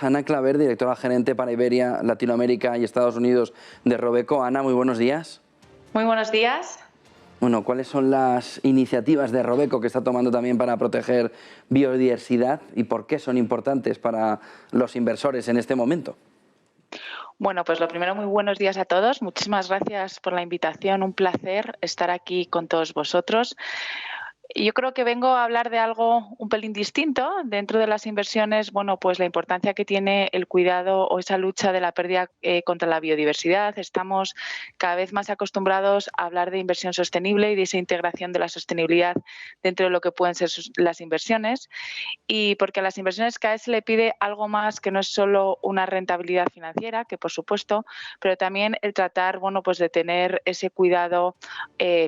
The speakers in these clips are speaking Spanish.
Ana Claver, directora gerente para Iberia, Latinoamérica y Estados Unidos de Robeco. Ana, muy buenos días. Muy buenos días. Bueno, ¿cuáles son las iniciativas de Robeco que está tomando también para proteger biodiversidad y por qué son importantes para los inversores en este momento? Bueno, pues lo primero, muy buenos días a todos. Muchísimas gracias por la invitación. Un placer estar aquí con todos vosotros. Yo creo que vengo a hablar de algo un pelín distinto. Dentro de las inversiones, bueno, pues la importancia que tiene el cuidado o esa lucha de la pérdida contra la biodiversidad. Estamos cada vez más acostumbrados a hablar de inversión sostenible y de esa integración de la sostenibilidad dentro de lo que pueden ser las inversiones. Y porque a las inversiones cada vez se le pide algo más que no es solo una rentabilidad financiera, que por supuesto, pero también el tratar, bueno, pues de tener ese cuidado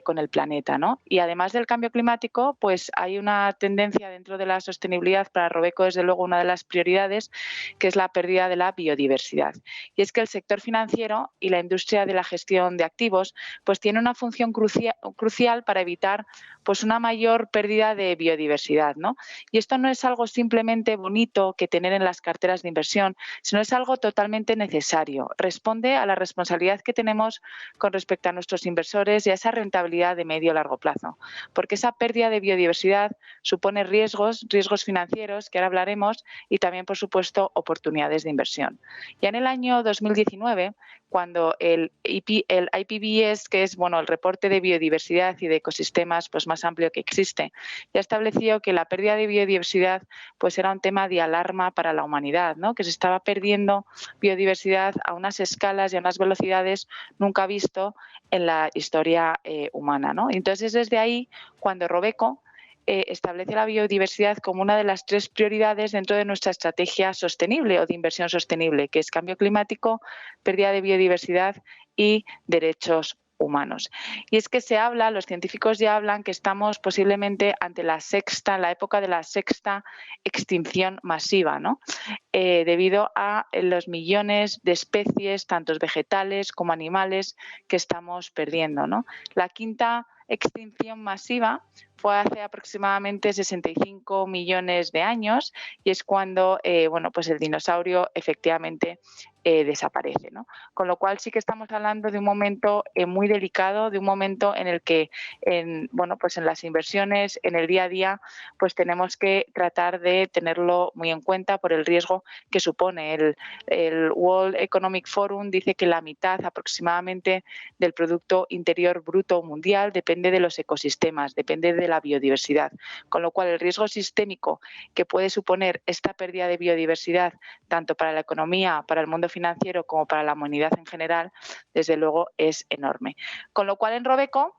con el planeta, ¿no? Y además del cambio climático, pues hay una tendencia dentro de la sostenibilidad para Robeco, desde luego una de las prioridades, que es la pérdida de la biodiversidad. Y es que el sector financiero y la industria de la gestión de activos, pues tiene una función crucial para evitar pues una mayor pérdida de biodiversidad, ¿no? Y esto no es algo simplemente bonito que tener en las carteras de inversión, sino es algo totalmente necesario. Responde a la responsabilidad que tenemos con respecto a nuestros inversores y a esa rentabilidad de medio a largo plazo. Porque esa pérdida de biodiversidad supone riesgos financieros, que ahora hablaremos, y también, por supuesto, oportunidades de inversión. Ya en el año 2019, cuando el IPBES, que es el reporte de biodiversidad y de ecosistemas pues más amplio que existe, ya estableció que la pérdida de biodiversidad pues era un tema de alarma para la humanidad, ¿no? Que se estaba perdiendo biodiversidad a unas escalas y a unas velocidades nunca visto en la historia humana, ¿no? Entonces, desde ahí, cuando Robeco establece la biodiversidad como una de las 3 prioridades dentro de nuestra estrategia sostenible o de inversión sostenible, que es cambio climático, pérdida de biodiversidad y derechos humanos. Y es que los científicos ya hablan que estamos posiblemente ante la época de la sexta extinción masiva, ¿no? Debido a los millones de especies, tanto vegetales como animales, que estamos perdiendo, ¿no? La quinta extinción masiva fue hace aproximadamente 65 millones de años y es cuando pues el dinosaurio efectivamente desaparece, ¿no? Con lo cual sí que estamos hablando de un momento muy delicado, de un momento en el que pues en las inversiones, en el día a día, pues tenemos que tratar de tenerlo muy en cuenta por el riesgo que supone. El World Economic Forum dice que la mitad aproximadamente del Producto Interior Bruto mundial depende de los ecosistemas, depende de la biodiversidad, con lo cual el riesgo sistémico que puede suponer esta pérdida de biodiversidad, tanto para la economía, para el mundo financiero como para la humanidad en general, desde luego es enorme. Con lo cual en Robeco,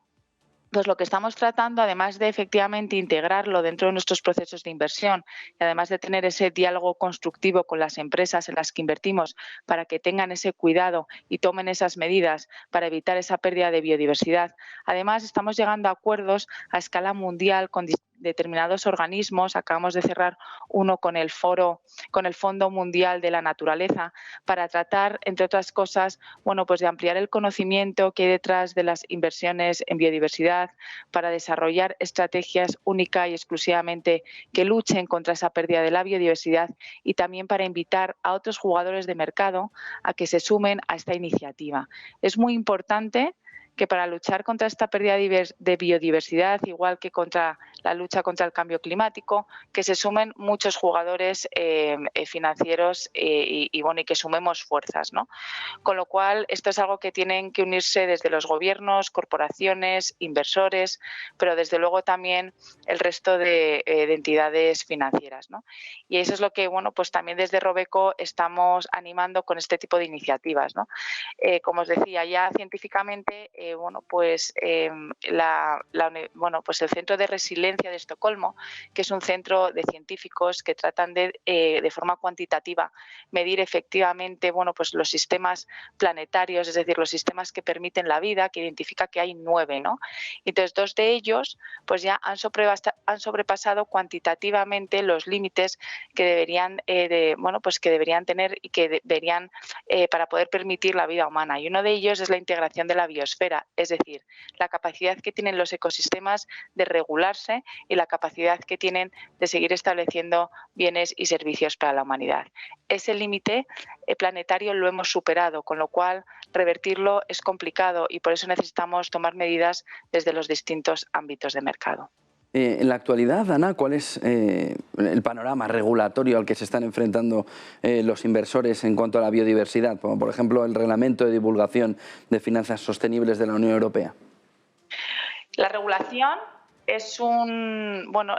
pues lo que estamos tratando, además de efectivamente integrarlo dentro de nuestros procesos de inversión y además de tener ese diálogo constructivo con las empresas en las que invertimos para que tengan ese cuidado y tomen esas medidas para evitar esa pérdida de biodiversidad, además estamos llegando a acuerdos a escala mundial con determinados organismos. Acabamos de cerrar uno con el Fondo Mundial de la Naturaleza para tratar, entre otras cosas, pues de ampliar el conocimiento que hay detrás de las inversiones en biodiversidad, para desarrollar estrategias única y exclusivamente que luchen contra esa pérdida de la biodiversidad y también para invitar a otros jugadores de mercado a que se sumen a esta iniciativa. Es muy importante que para luchar contra esta pérdida de biodiversidad, igual que contra la lucha contra el cambio climático, que se sumen muchos jugadores financieros y que sumemos fuerzas, ¿no? Con lo cual, esto es algo que tienen que unirse desde los gobiernos, corporaciones, inversores, pero desde luego también el resto de entidades financieras, ¿no? Y eso es lo que, pues también desde Robeco estamos animando con este tipo de iniciativas, ¿no? Como os decía, ya científicamente, pues el Centro de Resiliencia de Estocolmo, que es un centro de científicos que tratan de forma cuantitativa medir efectivamente, pues los sistemas planetarios, es decir, los sistemas que permiten la vida, que identifica que hay 9, ¿no? Entonces, 2 de ellos pues ya han sobrepasado cuantitativamente los límites que deberían que deberían tener y que deberían para poder permitir la vida humana. Y uno de ellos es la integración de la biosfera, es decir, la capacidad que tienen los ecosistemas de regularse y la capacidad que tienen de seguir estableciendo bienes y servicios para la humanidad. Ese límite planetario lo hemos superado, con lo cual revertirlo es complicado y por eso necesitamos tomar medidas desde los distintos ámbitos de mercado. En la actualidad, Ana, ¿cuál es el panorama regulatorio al que se están enfrentando los inversores en cuanto a la biodiversidad? Como por ejemplo el Reglamento de Divulgación de Finanzas Sostenibles de la Unión Europea. La regulación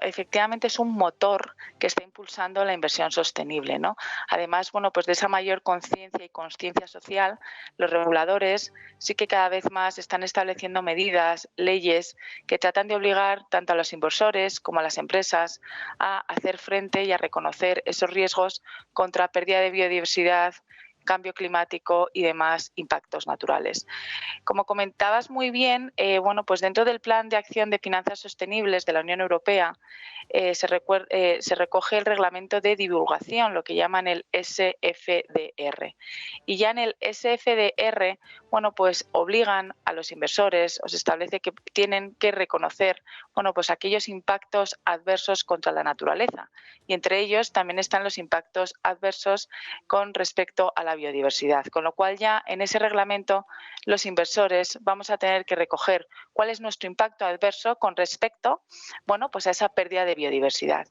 efectivamente es un motor que está impulsando la inversión sostenible, ¿no? Además, pues de esa mayor conciencia y consciencia social, los reguladores sí que cada vez más están estableciendo medidas, leyes que tratan de obligar tanto a los inversores como a las empresas a hacer frente y a reconocer esos riesgos contra pérdida de biodiversidad, cambio climático y demás impactos naturales. Como comentabas muy bien, pues dentro del Plan de Acción de Finanzas Sostenibles de la Unión Europea se recoge el Reglamento de Divulgación, lo que llaman el SFDR. Y ya en el SFDR, pues obligan a los inversores, os establece que tienen que reconocer, pues aquellos impactos adversos contra la naturaleza. Y entre ellos también están los impactos adversos con respecto a la biodiversidad. Con lo cual ya en ese reglamento los inversores vamos a tener que recoger cuál es nuestro impacto adverso con respecto, pues a esa pérdida de biodiversidad.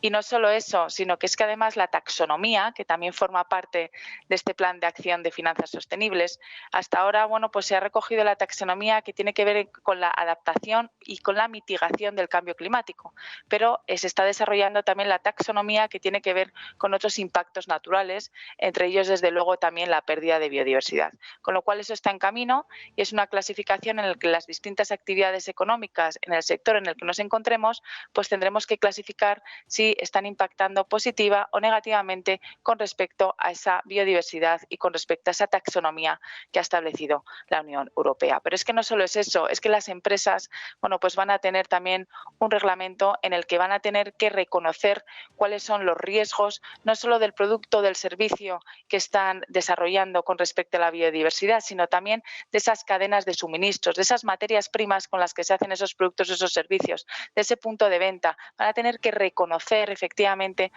Y no solo eso, sino que es que además la taxonomía, que también forma parte de este plan de acción de finanzas sostenibles, hasta ahora, pues se ha recogido la taxonomía que tiene que ver con la adaptación y con la mitigación del cambio climático, pero se está desarrollando también la taxonomía que tiene que ver con otros impactos naturales, entre ellos desde luego también la pérdida de biodiversidad. Con lo cual eso está en camino y es una clasificación en la que las distintas actividades económicas en el sector en el que nos encontremos, pues tendremos que clasificar si están impactando positiva o negativamente con respecto a esa biodiversidad y con respecto a esa taxonomía que ha establecido la Unión Europea. Pero es que no solo es eso, es que las empresas, pues van a tener también un reglamento en el que van a tener que reconocer cuáles son los riesgos, no solo del producto o del servicio que están desarrollando con respecto a la biodiversidad, sino también de esas cadenas de suministros, de esas materias primas con las que se hacen esos productos, esos servicios, de ese punto de venta. Van a tener que reconocer efectivamente,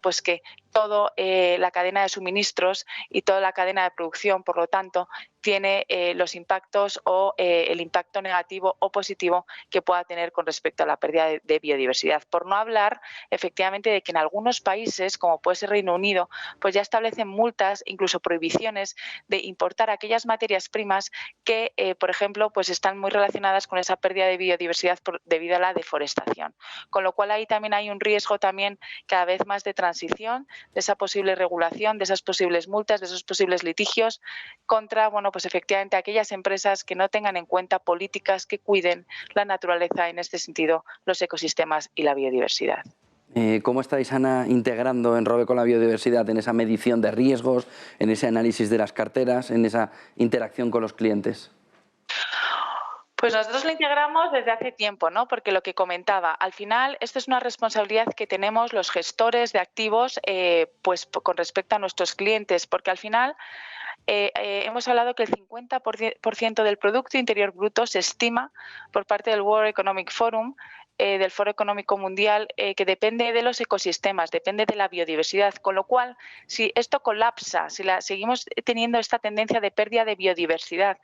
pues que toda la cadena de suministros y toda la cadena de producción, por lo tanto, tiene los impactos o el impacto negativo o positivo que pueda tener con respecto a la pérdida de biodiversidad. Por no hablar, efectivamente, de que en algunos países, como puede ser Reino Unido, pues ya establecen multas, incluso prohibiciones de importar aquellas materias primas que, por ejemplo, pues están muy relacionadas con esa pérdida de biodiversidad debido a la deforestación. Con lo cual ahí también hay un riesgo también cada vez más de transición, de esa posible regulación, de esas posibles multas, de esos posibles litigios contra, pues efectivamente aquellas empresas que no tengan en cuenta políticas que cuiden la naturaleza, en este sentido, los ecosistemas y la biodiversidad. ¿Cómo estáis, Ana, integrando en Robeco la biodiversidad en esa medición de riesgos, en ese análisis de las carteras, en esa interacción con los clientes? Pues nosotros lo integramos desde hace tiempo, ¿no? Porque lo que comentaba, al final esto es una responsabilidad que tenemos los gestores de activos pues con respecto a nuestros clientes, porque al final hemos hablado que el 50% del Producto Interior Bruto se estima por parte del World Economic Forum, del Foro Económico Mundial, que depende de los ecosistemas, depende de la biodiversidad, con lo cual, si esto colapsa, si seguimos teniendo esta tendencia de pérdida de biodiversidad,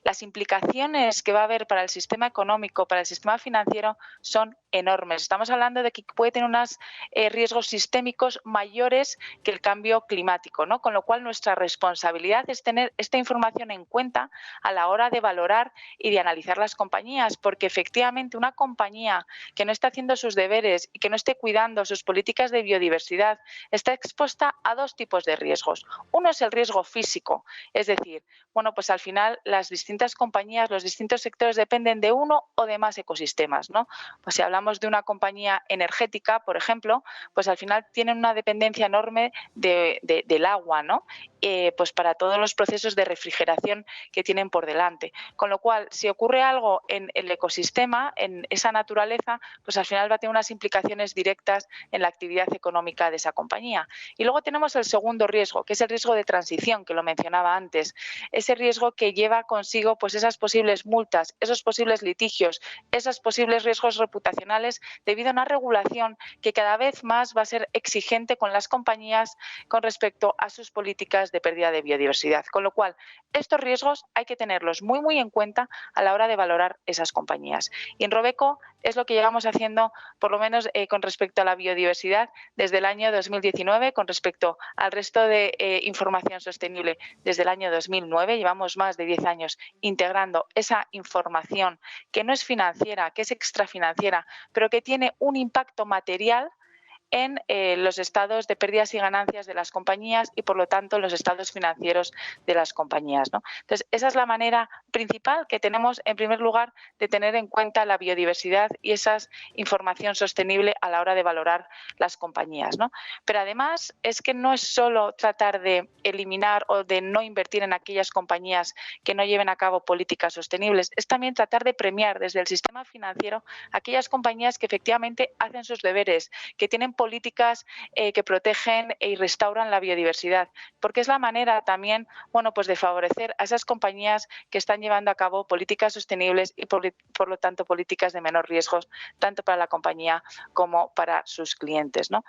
las implicaciones que va a haber para el sistema económico, para el sistema financiero, son enormes. Estamos hablando de que puede tener unos riesgos sistémicos mayores que el cambio climático, ¿no? Con lo cual, nuestra responsabilidad es tener esta información en cuenta a la hora de valorar y de analizar las compañías, porque efectivamente una compañía que no está haciendo sus deberes y que no esté cuidando sus políticas de biodiversidad está expuesta a dos tipos de riesgos. Uno es el riesgo físico, es decir, pues al final las distintas compañías, los distintos sectores dependen de uno o de más ecosistemas, ¿no? Pues si hablamos de una compañía energética, por ejemplo, pues al final tienen una dependencia enorme del agua, ¿no? pues para todos los procesos de refrigeración que tienen por delante. Con lo cual, si ocurre algo en el ecosistema, en esa naturaleza, pues al final va a tener unas implicaciones directas en la actividad económica de esa compañía. Y luego tenemos el segundo riesgo, que es el riesgo de transición, que lo mencionaba antes. Ese riesgo que lleva consigo pues esas posibles multas, esos posibles litigios, esos posibles riesgos reputacionales debido a una regulación que cada vez más va a ser exigente con las compañías con respecto a sus políticas de pérdida de biodiversidad. Con lo cual, estos riesgos hay que tenerlos muy en cuenta a la hora de valorar esas compañías. Y en Robeco es lo que llevamos haciendo, por lo menos con respecto a la biodiversidad, desde el año 2019, con respecto al resto de información sostenible desde el año 2009. Llevamos más de 10 años integrando esa información que no es financiera, que es extrafinanciera, pero que tiene un impacto material en los estados de pérdidas y ganancias de las compañías y, por lo tanto, en los estados financieros de las compañías, ¿no? Entonces, esa es la manera principal que tenemos, en primer lugar, de tener en cuenta la biodiversidad y esa información sostenible a la hora de valorar las compañías, ¿no? Pero además es que no es solo tratar de eliminar o de no invertir en aquellas compañías que no lleven a cabo políticas sostenibles, es también tratar de premiar desde el sistema financiero aquellas compañías que efectivamente hacen sus deberes, que tienen políticas que protegen y restauran la biodiversidad, porque es la manera también, bueno, pues de favorecer a esas compañías que están llevando a cabo políticas sostenibles y por lo tanto políticas de menor riesgos, tanto para la compañía como para sus clientes, ¿no?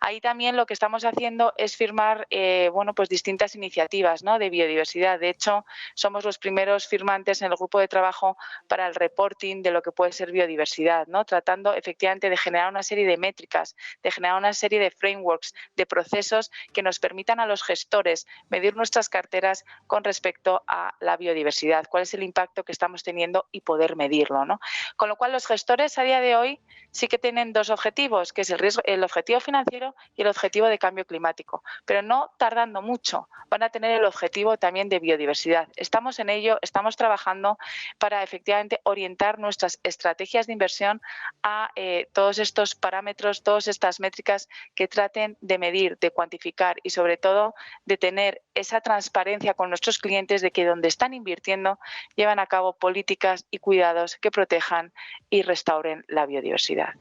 Ahí también lo que estamos haciendo es firmar bueno, pues distintas iniciativas, ¿no?, de biodiversidad. De hecho, somos los primeros firmantes en el grupo de trabajo para el reporting de lo que puede ser biodiversidad, ¿no?, tratando efectivamente de generar una serie de métricas, de generar una serie de frameworks, de procesos que nos permitan a los gestores medir nuestras carteras con respecto a la biodiversidad, cuál es el impacto que estamos teniendo y poder medirlo, ¿no? Con lo cual, los gestores a día de hoy sí que tienen dos objetivos, que es el objetivo financiero y el objetivo de cambio climático, pero no tardando mucho van a tener el objetivo también de biodiversidad. Estamos en ello, estamos trabajando para efectivamente orientar nuestras estrategias de inversión a todos estos parámetros, todas estas métricas que traten de medir, de cuantificar y sobre todo de tener esa transparencia con nuestros clientes de que donde están invirtiendo llevan a cabo políticas y cuidados que protejan y restauren la biodiversidad.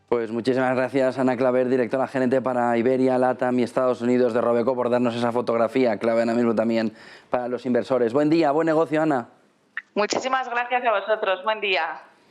Pues muchísimas gracias, Ana Claver, directora gerente para Iberia, LATAM y Estados Unidos de Robeco, por darnos esa fotografía clave ahora mismo también para los inversores. Buen día, buen negocio, Ana. Muchísimas gracias a vosotros. Buen día.